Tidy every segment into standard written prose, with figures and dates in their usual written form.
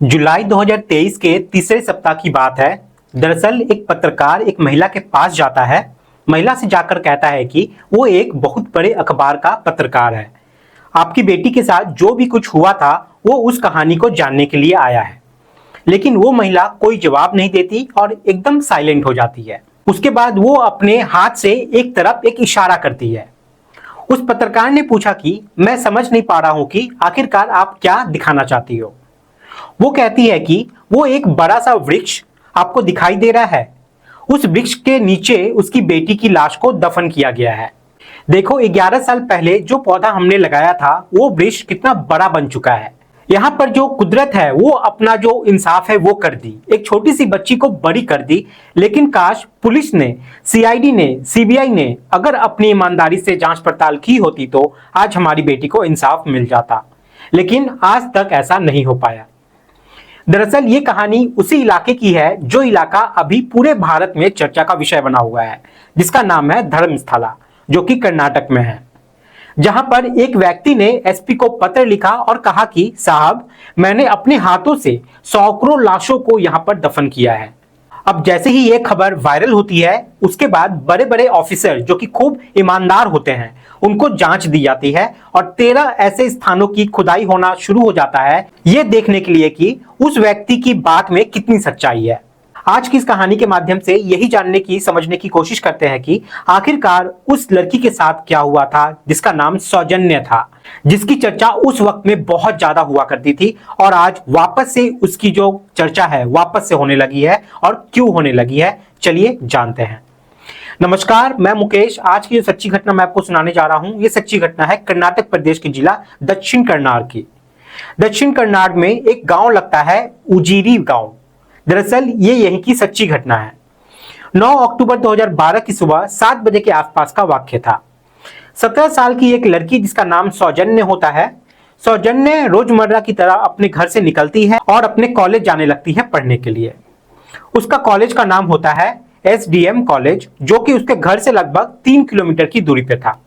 जुलाई 2023 के तीसरे सप्ताह की बात है। दरअसल एक पत्रकार एक महिला के पास जाता है। महिला से जाकर कहता है कि वो एक बहुत बड़े अखबार का पत्रकार है। आपकी बेटी के साथ जो भी कुछ हुआ था वो उस कहानी को जानने के लिए आया है। लेकिन वो महिला कोई जवाब नहीं देती और एकदम साइलेंट हो जाती है। उसके बाद वो अपने हाथ से एक तरफ एक इशारा करती है। उस पत्रकार ने पूछा कि मैं समझ नहीं पा रहा हूं कि आखिरकार आप क्या दिखाना चाहती हो। वो कहती है कि वो एक बड़ा सा वृक्ष आपको दिखाई दे रहा है। उस वृक्ष के नीचे उसकी बेटी की लाश को दफन किया गया है। देखो 11 साल पहले जो पौधा हमने लगाया था वो वृक्ष कितना बड़ा बन चुका है। यहाँ पर जो कुदरत है वो अपना जो इंसाफ है वो कर दी, एक छोटी सी बच्ची को बड़ी कर दी। लेकिन काश पुलिस ने, सीआईडी ने, सीबीआई ने अगर अपनी ईमानदारी से जांच पड़ताल की होती तो आज हमारी बेटी को इंसाफ मिल जाता। लेकिन आज तक ऐसा नहीं हो पाया। दरअसल ये कहानी उसी इलाके की है जो इलाका अभी पूरे भारत में चर्चा का विषय बना हुआ है, जिसका नाम है धर्मस्थला, जो कि कर्नाटक में है। जहां पर एक व्यक्ति ने एसपी को पत्र लिखा और कहा कि साहब, मैंने अपने हाथों से सैकड़ों लाशों को यहां पर दफन किया है। अब जैसे ही ये खबर वायरल होती है उसके बाद बड़े बड़े ऑफिसर जो कि खूब ईमानदार होते हैं उनको जांच दी जाती है और 13 ऐसे स्थानों की खुदाई होना शुरू हो जाता है, ये देखने के लिए कि उस व्यक्ति की बात में कितनी सच्चाई है। आज की इस कहानी के माध्यम से यही जानने की, समझने की कोशिश करते हैं कि आखिरकार उस लड़की के साथ क्या हुआ था जिसका नाम सौजन्य था, जिसकी चर्चा उस वक्त में बहुत ज्यादा हुआ करती थी और आज वापस से उसकी जो चर्चा है वापस से होने लगी है। और क्यों होने लगी है, चलिए जानते हैं। नमस्कार, मैं मुकेश। आज की जो सच्ची घटना मैं आपको सुनाने जा रहा हूं, ये सच्ची घटना है कर्नाटक प्रदेश के जिला दक्षिण कन्नाड़ की। दक्षिण कन्नाड़ में एक गांव लगता है उजीरी गांव। दरअसल ये यहीं की सच्ची घटना है। 9 अक्टूबर 2012 की सुबह 7 बजे के आसपास का वाक्य था। 17 साल की एक लड़की जिसका नाम सौजन्य होता है। सौजन्य रोजमर्रा की तरह अपने घर से निकलती है और अपने कॉलेज जाने लगती है पढ़ने के लिए। उसका कॉलेज का नाम होता है एसडीएम कॉलेज, जो कि उसके घर से लगभग 3 किलोमीटर की दूरी पे था।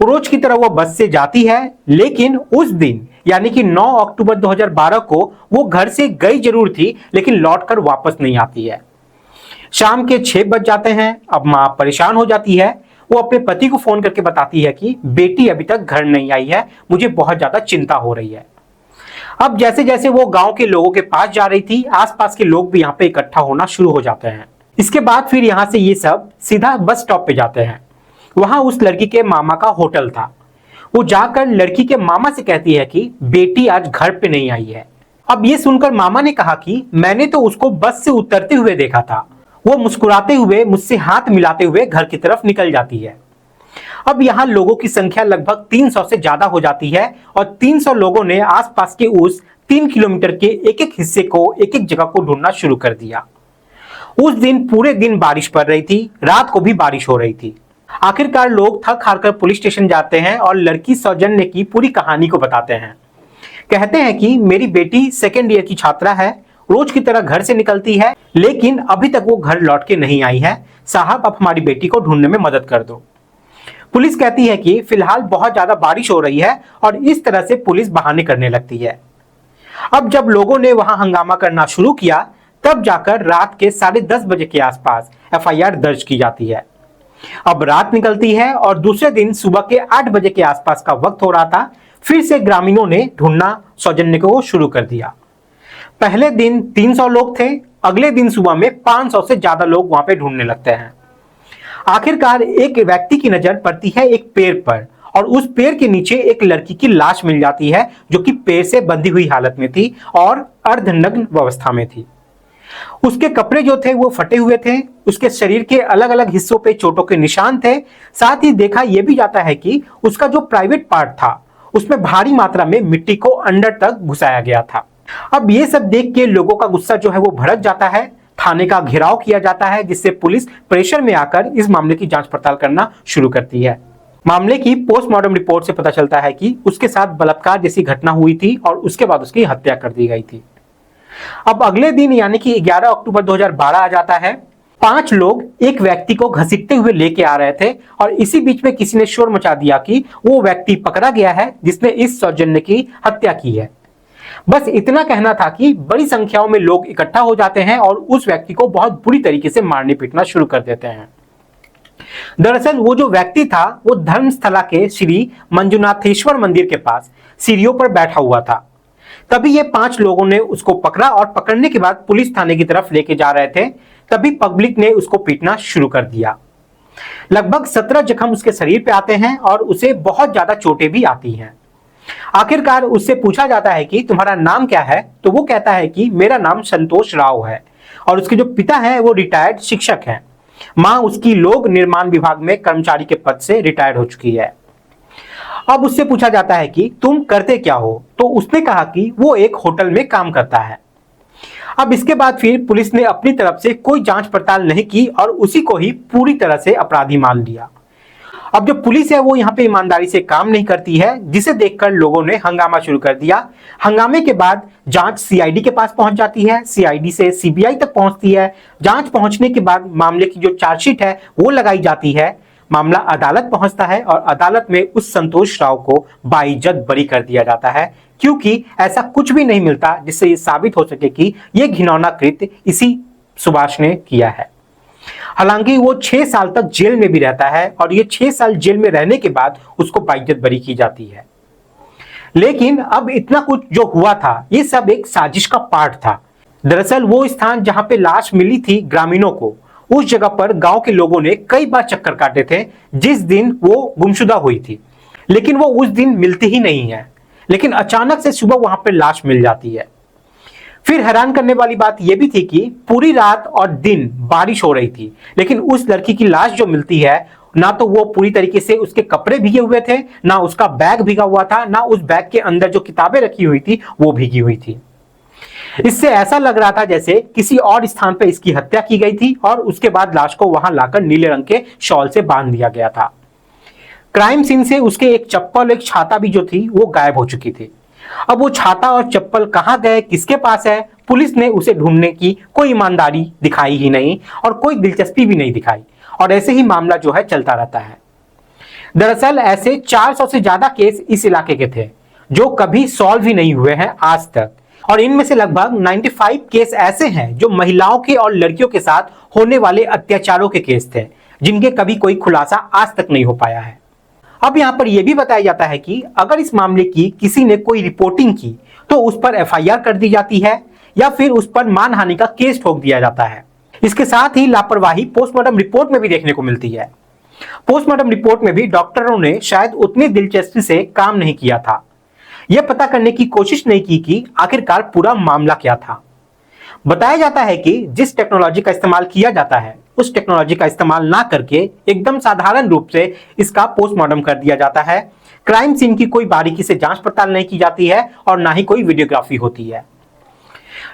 रोज की तरह वो बस से जाती है, लेकिन उस दिन यानी कि 9 अक्टूबर 2012 को वो घर से गई जरूर थी लेकिन लौटकर वापस नहीं आती है। शाम के 6 बज जाते हैं। अब मां परेशान हो जाती है। वो अपने पति को फोन करके बताती है कि बेटी अभी तक घर नहीं आई है, मुझे बहुत ज्यादा चिंता हो रही है। अब जैसे जैसे वो गांव के लोगों के पास जा रही थी, आसपास के लोग भी यहाँ पे इकट्ठा होना शुरू हो जाते हैं। इसके बाद फिर यहाँ से ये सब सीधा बस स्टॉप पे जाते हैं। वहां उस लड़की के मामा का होटल था। वो जाकर लड़की के मामा से कहती है कि बेटी आज घर पे नहीं आई है। अब ये सुनकर मामा ने कहा कि मैंने तो उसको बस से उतरते हुए देखा था। वो मुस्कुराते हुए मुझसे हाथ मिलाते हुए घर की तरफ निकल जाती है। अब यहाँ लोगों की संख्या लगभग 300 से ज्यादा हो जाती है और 300 लोगों ने आसपास के उस 3 किलोमीटर के एक एक हिस्से को, एक एक जगह को ढूंढना शुरू कर दिया। उस दिन पूरे दिन बारिश पड़ रही थी, रात को भी बारिश हो रही थी। आखिरकार लोग थक हार कर पुलिस स्टेशन जाते हैं और लड़की सौजन्य की पूरी कहानी को बताते हैं। कहते हैं कि मेरी बेटी सेकेंड ईयर की छात्रा है, रोज की तरह घर से निकलती है, लेकिन अभी तक वो घर लौट के नहीं आई है। साहब, आप हमारी बेटी को ढूंढने में मदद कर दो। पुलिस कहती है कि फिलहाल बहुत ज्यादा बारिश हो रही है और इस तरह से पुलिस बहाने करने लगती है। अब जब लोगों ने वहां हंगामा करना शुरू किया तब जाकर रात के 10:30 बजे के आसपास एफआईआर दर्ज की जाती है। अब रात निकलती है और दूसरे दिन सुबह के 8 बजे के आसपास का वक्त हो रहा था। फिर से ग्रामीणों ने ढूंढना सौजन्य को शुरू कर दिया। पहले दिन 300 लोग थे, अगले दिन सुबह में 500 से ज्यादा लोग वहां पे ढूंढने लगते हैं। आखिरकार एक व्यक्ति की नजर पड़ती है एक पेड़ पर और उस पेड़ के नीचे एक लड़की की लाश मिल जाती है जो कि पेड़ से बंधी हुई हालत में थी और अर्धनग्न अवस्था में थी। उसके कपड़े जो थे वो फटे हुए थे। उसके शरीर के अलग अलग हिस्सों पे चोटों के निशान थे। साथ ही देखा यह भी जाता है कि उसका जो प्राइवेट पार्ट था उसमें भारी मात्रा में मिट्टी को अंदर तक घुसाया गया था। अब ये सब देख के लोगों का गुस्सा जो है वो भड़क जाता है। थाने का घेराव किया जाता है, जिससे पुलिस प्रेशर में आकर इस मामले की जांच पड़ताल करना शुरू करती है। मामले की पोस्टमार्टम रिपोर्ट से पता चलता है कि उसके साथ बलात्कार जैसी घटना हुई थी और उसके बाद उसकी हत्या कर दी गई थी। अब अगले दिन यानी कि 11 अक्टूबर 2012 आ जाता है। 5 लोग एक व्यक्ति को घसीटते हुए लेके आ रहे थे और इसी बीच में किसी ने शोर मचा दिया कि वो व्यक्ति पकड़ा गया है जिसने इस सौजन्य की हत्या की है। बस इतना कहना था कि बड़ी संख्याओं में लोग इकट्ठा हो जाते हैं और उस व्यक्ति को बहुत बुरी तरीके से मारने पीटना शुरू कर देते हैं। दरअसल वो जो व्यक्ति था वो धर्मस्थला के श्री मंजुनाथेश्वर मंदिर के पास सीढ़ियों पर बैठा हुआ था। तभी ये 5 लोगों ने उसको पकड़ा और पकड़ने के बाद पुलिस थाने की तरफ लेके जा रहे थे, तभी पब्लिक ने उसको पीटना शुरू कर दिया। लगभग 17 जख्म उसके शरीर पे आते हैं और उसे बहुत ज्यादा चोटें भी आती हैं। आखिरकार उससे पूछा जाता है कि तुम्हारा नाम क्या है, तो वो कहता है कि मेरा नाम संतोष राव है और उसके जो पिता है वो रिटायर्ड शिक्षक हैं। मां उसकी लोक निर्माण विभाग में कर्मचारी के पद से रिटायर्ड हो चुकी है। अब उससे पूछा जाता है कि तुम करते क्या हो, तो उसने कहा कि वो एक होटल में काम करता है। अब इसके बाद फिर पुलिस ने अपनी तरफ से कोई जांच पड़ताल नहीं की और उसी को ही पूरी तरह से अपराधी मान लिया। अब जो पुलिस है वो यहाँ पे ईमानदारी से काम नहीं करती है, जिसे देखकर लोगों ने हंगामा शुरू कर दिया। हंगामे के बाद जांच सीआईडी के पास पहुंच जाती है, सीआईडी से सीबीआई तक पहुंचती है। जांच पहुंचने के बाद मामले की जो चार्जशीट है वो लगाई जाती है। मामला अदालत पहुंचता है और अदालत में उस संतोष राव को बाइज्जत बरी कर दिया जाता है, क्योंकि ऐसा कुछ भी नहीं मिलता जिससे ये साबित हो सके कि यह घिनौना कृत्य इसी सुभाष ने किया है। हालांकि वो 6 साल तक जेल में भी रहता है और ये 6 साल जेल में रहने के बाद उसको बाइज्जत बरी की जाती है। लेकिन अब इतना कुछ जो हुआ था ये सब एक साजिश का पार्ट था। दरअसल वो स्थान जहां पे लाश मिली थी ग्रामीणों को, उस जगह पर गांव के लोगों ने कई बार चक्कर काटे थे जिस दिन वो गुमशुदा हुई थी, लेकिन वो उस दिन मिलती ही नहीं है। लेकिन अचानक से सुबह वहां पर लाश मिल जाती है। फिर हैरान करने वाली बात यह भी थी कि पूरी रात और दिन बारिश हो रही थी, लेकिन उस लड़की की लाश जो मिलती है, ना तो वो पूरी तरीके से उसके कपड़े भीगे हुए थे, ना उसका बैग भीगा हुआ था, ना उस बैग के अंदर जो किताबें रखी हुई थी वो भीगी हुई थी। इससे ऐसा लग रहा था जैसे किसी और स्थान पर इसकी हत्या की गई थी और उसके बाद लाश को वहां लाकर नीले रंग के शॉल से बांध दिया गया था। क्राइम सीन से उसके एक चप्पल, एक छाता भी जो थी वो गायब हो चुकी थी। अब वो छाता और चप्पल कहां गए, किसके पास है, पुलिस ने उसे ढूंढने की कोई ईमानदारी दिखाई ही नहीं और कोई दिलचस्पी भी नहीं दिखाई और ऐसे ही मामला जो है चलता रहता है। दरअसल ऐसे 400 से ज्यादा केस इस इलाके के थे जो कभी सॉल्व ही नहीं हुए हैं आज तक, और इनमें से लगभग 95 केस ऐसे हैं जो महिलाओं के और लड़कियों के साथ होने वाले अत्याचारों के केस थे, जिनके कभी कोई खुलासा आज तक नहीं हो पाया है। अब यहां पर यह भी बताया जाता है कि अगर इस मामले की किसी ने कोई रिपोर्टिंग की तो उस पर एफआईआर कर दी जाती है या फिर उस पर मानहानि का केस ठोक दिया जाता है। इसके साथ ही लापरवाही पोस्टमार्टम रिपोर्ट में भी देखने को मिलती है। पोस्टमार्टम रिपोर्ट में भी डॉक्टरों ने शायद उतनी दिलचस्पी से काम नहीं किया था, यह पता करने की कोशिश नहीं की कि आखिरकार पूरा मामला क्या था। बताया जाता है कि जिस टेक्नोलॉजी का इस्तेमाल किया जाता है उस टेक्नोलॉजी का इस्तेमाल ना करके एकदम साधारण रूप से इसका पोस्टमार्टम कर दिया जाता है। क्राइम सीन की कोई बारीकी से जांच पड़ताल नहीं की जाती है और ना ही कोई वीडियोग्राफी होती है।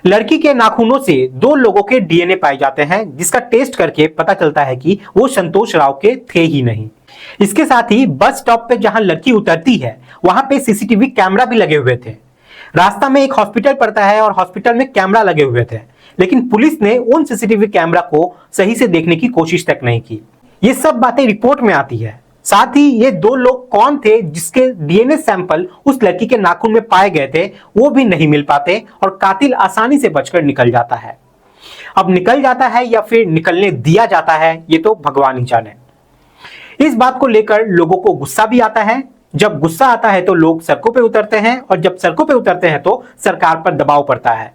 लड़की के नाखूनों से 2 लोगों के डीएनए पाए जाते हैं, जिसका टेस्ट करके पता चलता है कि वो संतोष राव के थे ही नहीं। इसके साथ ही बस स्टॉप पे जहां लड़की उतरती है वहां पे सीसीटीवी कैमरा भी लगे हुए थे। रास्ता में एक हॉस्पिटल पड़ता है और हॉस्पिटल में कैमरा लगे हुए थे, लेकिन पुलिस ने उन सीसीटीवी कैमरा को सही से देखने की कोशिश तक नहीं की। ये सब बातें रिपोर्ट में आती है। साथ ही ये 2 लोग कौन थे जिसके डीएनए सैंपल उस लड़की के नाखून में पाए गए थे वो भी नहीं मिल पाते और कातिल आसानी से बचकर निकल जाता है। अब निकल जाता है या फिर निकलने दिया जाता है ये तो भगवान ही जाने। इस बात को लेकर लोगों को गुस्सा भी आता है। जब गुस्सा आता है तो लोग सड़कों पे उतरते हैं और जब सड़कों पे उतरते हैं तो सरकार पर दबाव पड़ता है।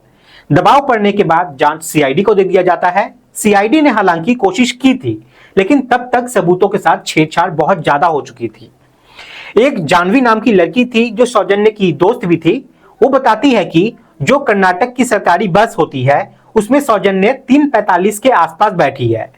दबाव पड़ने के बाद जांच सीआईडी को दे दिया जाता है। सीआईडी ने हालांकि कोशिश की थी, लेकिन तब तक सबूतों के साथ छेड़छाड़ बहुत ज्यादा हो चुकी थी। एक जानवी नाम की लड़की थी जो सौजन्य की दोस्त भी थी। वो बताती है कि जो कर्नाटक की सरकारी बस होती है उसमें सौजन्य 3:45 के आसपास बैठी है।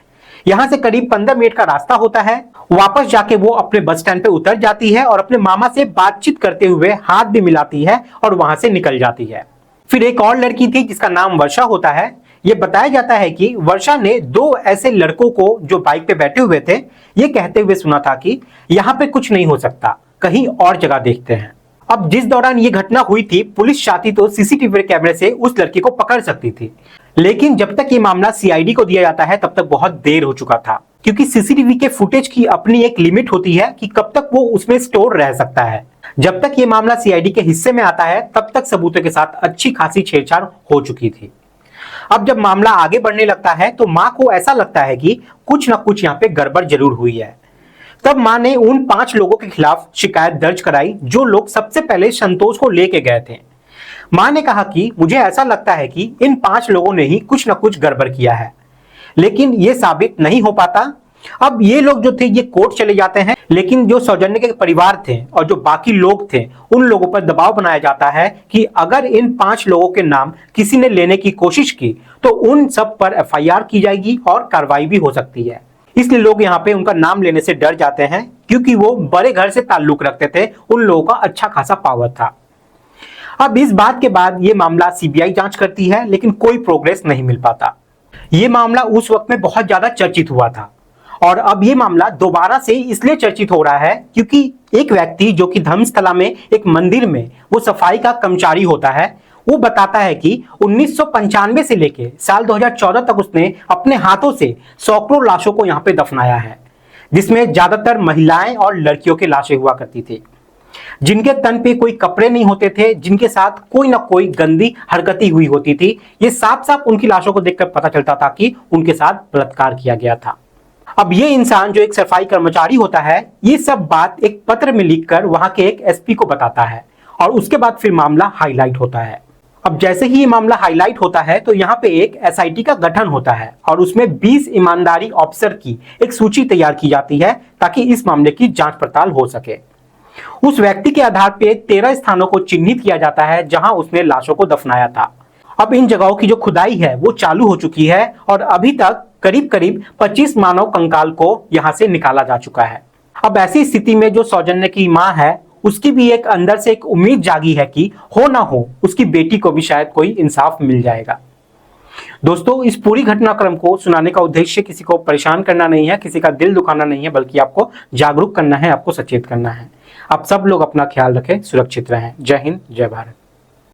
यहां से करीब 15 मिनट का रास्ता होता है। वापस जाके वो अपने बस स्टैंड पे उतर जाती है और अपने मामा से बातचीत करते हुए हाथ भी मिलाती है और वहां से निकल जाती है। फिर एक और लड़की थी जिसका नाम वर्षा होता है। ये बताया जाता है कि वर्षा ने 2 ऐसे लड़कों को जो बाइक पे बैठे हुए थे ये कहते हुए सुना था कि यहाँ पे कुछ नहीं हो सकता, कहीं और जगह देखते हैं। अब जिस दौरान ये घटना हुई थी पुलिस चाहती तो सीसीटीवी कैमरे से उस लड़की को पकड़ सकती थी, लेकिन जब तक ये मामला सीआईडी को दिया जाता है तब तक बहुत देर हो चुका था। क्योंकि सीसीटीवी के फुटेज की अपनी एक लिमिट होती है कि कब तक वो उसमें स्टोर रह सकता है। जब तक ये मामला सीआईडी के हिस्से में आता है तब तक सबूतों के साथ अच्छी खासी छेड़छाड़ हो चुकी थी। अब जब मामला आगे बढ़ने लगता है तो मां को ऐसा लगता है कि कुछ ना कुछ यहाँ पे गड़बड़ जरूर हुई है। तब मां ने उन 5 लोगों के खिलाफ शिकायत दर्ज कराई जो लोग सबसे पहले संतोष को लेके गए थे। मां ने कहा कि मुझे ऐसा लगता है कि इन 5 लोगों ने ही कुछ ना कुछ गड़बड़ किया है, लेकिन ये साबित नहीं हो पाता। अब ये लोग जो थे ये कोर्ट चले जाते हैं, लेकिन जो सौजन्य के परिवार थे और जो बाकी लोग थे उन लोगों पर दबाव बनाया जाता है कि अगर इन 5 लोगों के नाम किसी ने लेने की कोशिश की तो उन सब पर एफआईआर की जाएगी और कार्रवाई भी हो सकती है। इसलिए लोग यहाँ पे उनका नाम लेने से डर जाते हैं, क्योंकि वो बड़े घर से ताल्लुक रखते थे, उन लोगों का अच्छा खासा पावर था। अब इस बात के बाद ये मामला सीबीआई जांच करती है, लेकिन कोई प्रोग्रेस नहीं मिल पाता। ये मामला उस वक्त में बहुत ज्यादा चर्चित हुआ था और अब ये मामला दोबारा से इसलिए चर्चित हो रहा है क्योंकि एक व्यक्ति जो कि धर्मस्थला में एक मंदिर में वो सफाई का कर्मचारी होता है, वो बताता है कि 1995 से लेके साल 2014 तक उसने अपने हाथों से सैकड़ों लाशों को यहाँ पे दफनाया है, जिसमें ज्यादातर महिलाएं और लड़कियों की लाशें हुआ करती थी, जिनके तन पे कोई कपड़े नहीं होते थे, जिनके साथ कोई ना कोई गंदी हरकती हुई होती थी। ये साफ साफ उनकी लाशों को देखकर पता चलता था कि उनके साथ बलात्कार किया गया था। अब ये इंसान जो एक सफाई कर्मचारी होता है, ये सब बात एक पत्र में लिखकर वहां के एक एसपी को बताता है और उसके बाद फिर मामला हाईलाइट होता है। अब जैसे ही ये मामला हाईलाइट होता है तो यहाँ पे एक एसआईटी का गठन होता है और उसमें 20 ईमानदारी ऑफिसर की एक सूची तैयार की जाती है ताकि इस मामले की जांच पड़ताल हो सके। उस व्यक्ति के आधार पे 13 स्थानों को चिन्हित किया जाता है जहां उसने लाशों को दफनाया था। अब इन जगहों की जो खुदाई है वो चालू हो चुकी है और अभी तक करीब करीब 25 मानव कंकाल को यहां से निकाला जा चुका है। अब ऐसी स्थिति में जो सौजन्य की मां है उसकी भी एक अंदर से एक उम्मीद जागी है कि हो ना हो उसकी बेटी को भी शायद कोई इंसाफ मिल जाएगा। दोस्तों, इस पूरी घटनाक्रम को सुनाने का उद्देश्य किसी को परेशान करना नहीं है, किसी का दिल दुखाना नहीं है, बल्कि आपको जागरूक करना है, आपको सचेत करना है। आप सब लोग अपना ख्याल रखें, सुरक्षित रहें। जय हिंद, जय भारत।